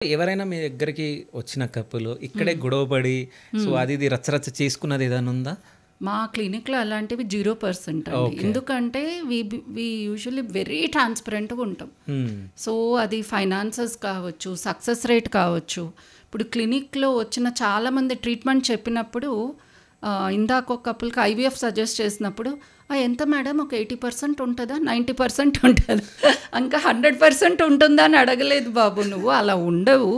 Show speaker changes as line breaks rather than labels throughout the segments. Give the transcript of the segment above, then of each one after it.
ఎవరైనా మీ దగ్గరికి వచ్చిన కప్పులు ఇక్కడే గొడవ పడి అది ఇది రచ్చరచ్చ చేసుకున్నది ఏదైనా ఉందా?
మా క్లినిక్లో అలాంటివి 0% అండి. ఎందుకంటే వి యూజువల్లీ వెరీ ట్రాన్స్పరెంట్గా ఉంటాం. సో అది ఫైనాన్సెస్ కావచ్చు, సక్సెస్ రేట్ కావచ్చు. ఇప్పుడు క్లినిక్లో వచ్చిన చాలామంది ట్రీట్మెంట్ చెప్పినప్పుడు ఇందాక ఒక కపుల్కి ఐవీఎఫ్ సజెస్ట్ చేసినప్పుడు ఎంత మేడం ఒక 80% ఉంటుందా, 90% ఉంటుందా, ఇంకా 100% ఉంటుందా అని అడగలేదు బాబు. నువ్వు అలా ఉండవు.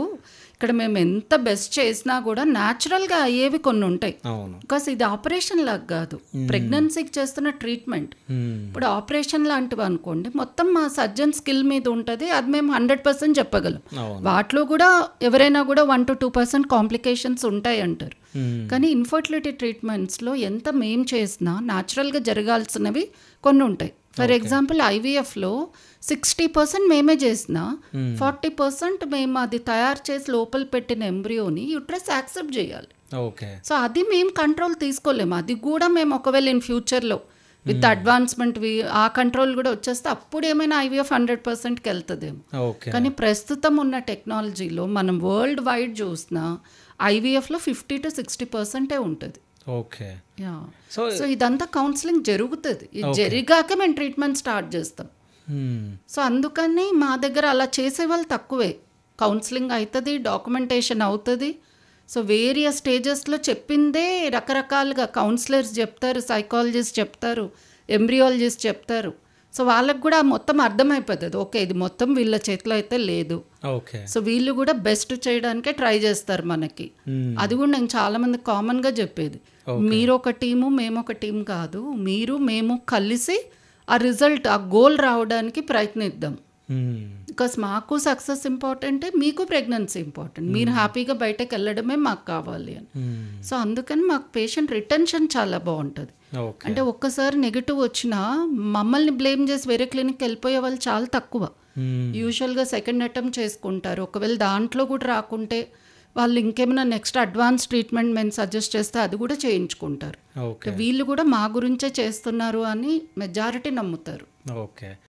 ఇక్కడ మేము ఎంత బెస్ట్ చేసినా కూడా న్యాచురల్గా అయ్యేవి కొన్ని ఉంటాయి. బికాస్ ఇది ఆపరేషన్ లాగా కాదు, ప్రెగ్నెన్సీకి చేస్తున్న ట్రీట్మెంట్. ఇప్పుడు ఆపరేషన్ లాంటివి అనుకోండి, మొత్తం మా సర్జన్ స్కిల్ మీద ఉంటుంది. అది మేము 100% చెప్పగలం. వాటిలో కూడా ఎవరైనా కూడా 1 to 2% కాంప్లికేషన్స్ ఉంటాయి అంటారు. కానీ ఇన్ఫర్టిలిటీ ట్రీట్మెంట్స్లో ఎంత మేము చేసినా న్యాచురల్గా జరగాల్సినవి కొన్ని ఉంటాయి. ఫర్ ఎగ్జాంపుల్ ఐవీఎఫ్లో 60% మేమే చేసిన 40% మేము అది తయారు చేసి లోపల పెట్టిన ఎంబ్రియోని యూట్రస్ యాక్సెప్ట్ చేయాలి. సో అది మేము కంట్రోల్ తీసుకోలేము. అది కూడా మేము ఒకవేళ ఇన్ ఫ్యూచర్లో విత్ అడ్వాన్స్మెంట్ ఆ కంట్రోల్ కూడా వచ్చేస్తే అప్పుడు ఏమైనా ఐవీఎఫ్ 100%కి వెళ్తుందేమో. కానీ ప్రస్తుతం ఉన్న టెక్నాలజీలో మనం వరల్డ్ వైడ్ చూసినా ఐవీఎఫ్లో 50 to 60% ఉంటుంది. సో ఇదంతా కౌన్సిలింగ్ జరుగుతుంది. ఇది జరిగాక మేము ట్రీట్మెంట్ స్టార్ట్ చేస్తాం. సో అందుకని మా దగ్గర అలా చేసే వాళ్ళు తక్కువే. కౌన్సిలింగ్ అవుతుంది, డాక్యుమెంటేషన్ అవుతుంది. సో వేరియస్ స్టేజెస్లో చెప్పిందే రకరకాలుగా కౌన్సిలర్స్ చెప్తారు, సైకాలజిస్ట్ చెప్తారు, ఎంబ్రియాలజిస్ట్ చెప్తారు. సో వాళ్ళకు కూడా మొత్తం అర్థమైపోతుంది, ఓకే ఇది మొత్తం వీళ్ళ చేతిలో అయితే లేదు. సో వీళ్ళు కూడా బెస్ట్ చేయడానికే ట్రై చేస్తారు మనకి. అది కూడా నేను చాలామంది కామన్గా చెప్పేది, మీరు ఒక టీము మేము ఒక టీం కాదు, మీరు మేము కలిసి ఆ రిజల్ట్ ఆ గోల్ రావడానికి ప్రయత్నిద్దాం. బికాస్ మాకు సక్సెస్ ఇంపార్టెంటే, మీకు ప్రెగ్నెన్సీ ఇంపార్టెంట్. మీరు హ్యాపీగా బయటకు వెళ్ళడమే మాకు కావాలి అని. సో అందుకని మాకు పేషెంట్ రిటెన్షన్ చాలా బాగుంటుంది. అంటే ఒక్కసారి నెగిటివ్ వచ్చినా మమ్మల్ని బ్లేమ్ చేసి వేరే క్లినిక్కి వెళ్ళిపోయే వాళ్ళు చాలా తక్కువ. యూజువల్గా సెకండ్ అటెంప్ట్ చేసుకుంటారు. ఒకవేళ దాంట్లో కూడా రాకుంటే వాళ్ళు ఇంకేమైనా నెక్స్ట్ అడ్వాన్స్ ట్రీట్మెంట్ మేము సజెస్ట్ చేస్తే అది కూడా చేయించుకుంటారు. వీళ్ళు కూడా మా గురించే చేస్తున్నారు అని మెజారిటీ నమ్ముతారు.